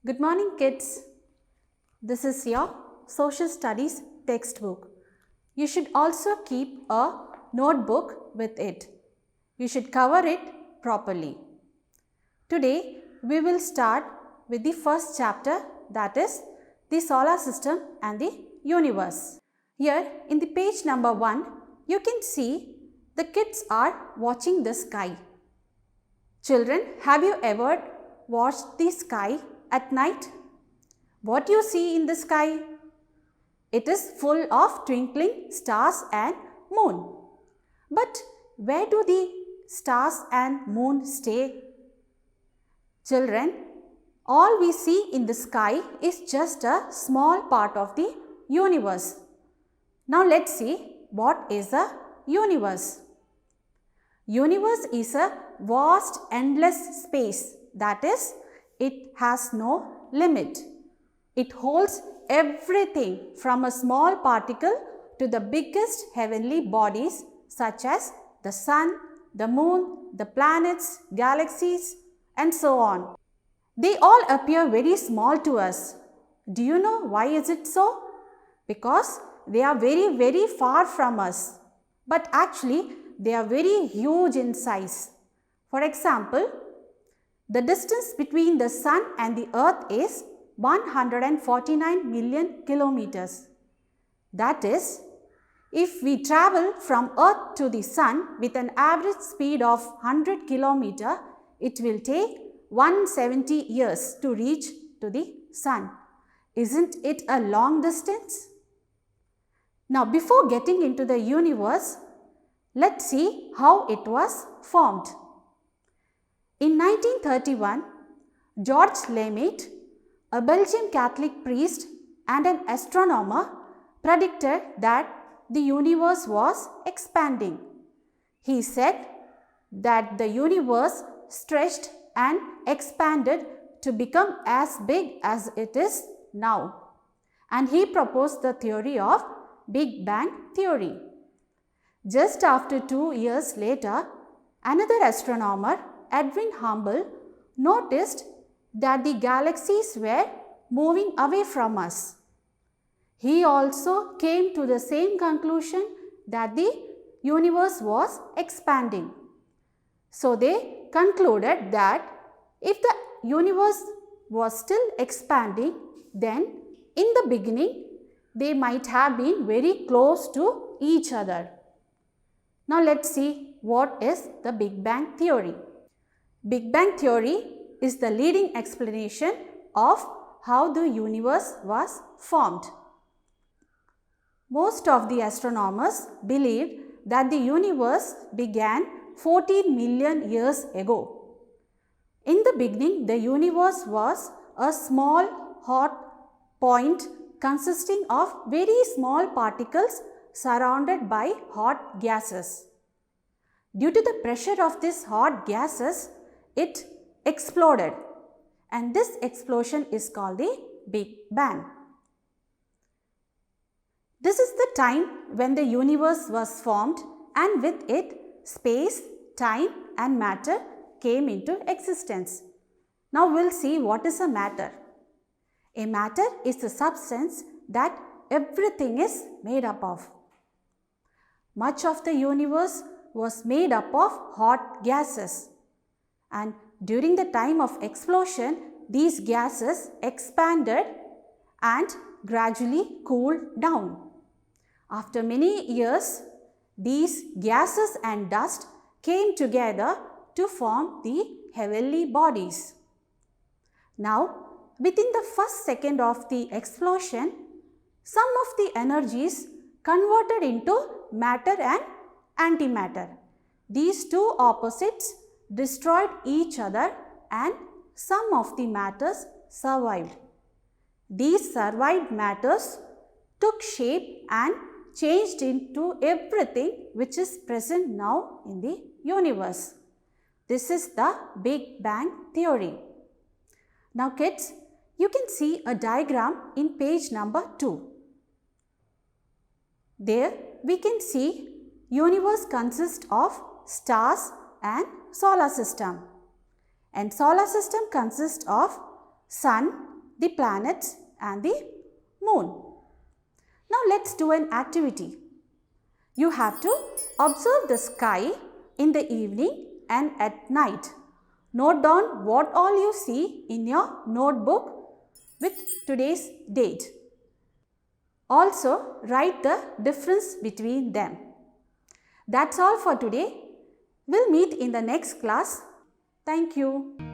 Good morning, kids. This is your social studies textbook. You should also keep a notebook with it. You should cover it properly. Today, we will start with the first chapter, that is the solar system and the universe. Here in the page number 1, you can see the kids are watching the sky. Children, have you ever watched the sky at night? What you see in the sky? It is full of twinkling stars and moon. But where do the stars and moon stay? Children, all we see in the sky is just a small part of the universe. Now let's see what is a universe. Universe is a vast endless space, that is, it has no limit. It holds everything from a small particle to the biggest heavenly bodies such as the sun, the moon, the planets, galaxies, and so on. They all appear very small to us. Do you know why is it so? Because they are very, very far from us. But actually, they are very huge in size. For example, the distance between the sun and the earth is 149 million kilometers. That is, if we travel from earth to the sun with an average speed of 100 kilometers, it will take 170 years to reach to the sun. Isn't it a long distance? Now, before getting into the universe, let's see how it was formed. In 1931, George Lemaître, a Belgian Catholic priest and an astronomer, predicted that the universe was expanding. He said that the universe stretched and expanded to become as big as it is now. And he proposed the theory of Big Bang theory. Just after 2 years later, another astronomer, Edwin Hubble, noticed that the galaxies were moving away from us. He also came to the same conclusion that the universe was expanding. So they concluded that if the universe was still expanding, then in the beginning they might have been very close to each other. Now let's see what is the Big Bang theory. Big Bang theory is the leading explanation of how the universe was formed. Most of the astronomers believed that the universe began 14 million years ago. In the beginning, the universe was a small hot point consisting of very small particles surrounded by hot gases. Due to the pressure of these hot gases, it exploded, and this explosion is called the Big Bang. This is the time when the universe was formed, and with it space, time and matter came into existence. Now we'll see what is a matter. A matter is the substance that everything is made up of. Much of the universe was made up of hot gases, and during the time of explosion, these gases expanded and gradually cooled down. After many years, these gases and dust came together to form the heavenly bodies. Now, within the first second of the explosion, some of the energies converted into matter and antimatter. These two opposites destroyed each other and some of the matters survived. These survived matters took shape and changed into everything which is present now in the universe. This is the Big Bang theory. Now kids, you can see a diagram in page number 2. There we can see universe consists of stars and solar system. And solar system consists of sun, the planets and the moon. Now let's do an activity. You have to observe the sky in the evening and at night. Note down what all you see in your notebook with today's date. Also write the difference between them. That's all for today. We'll meet in the next class. Thank you.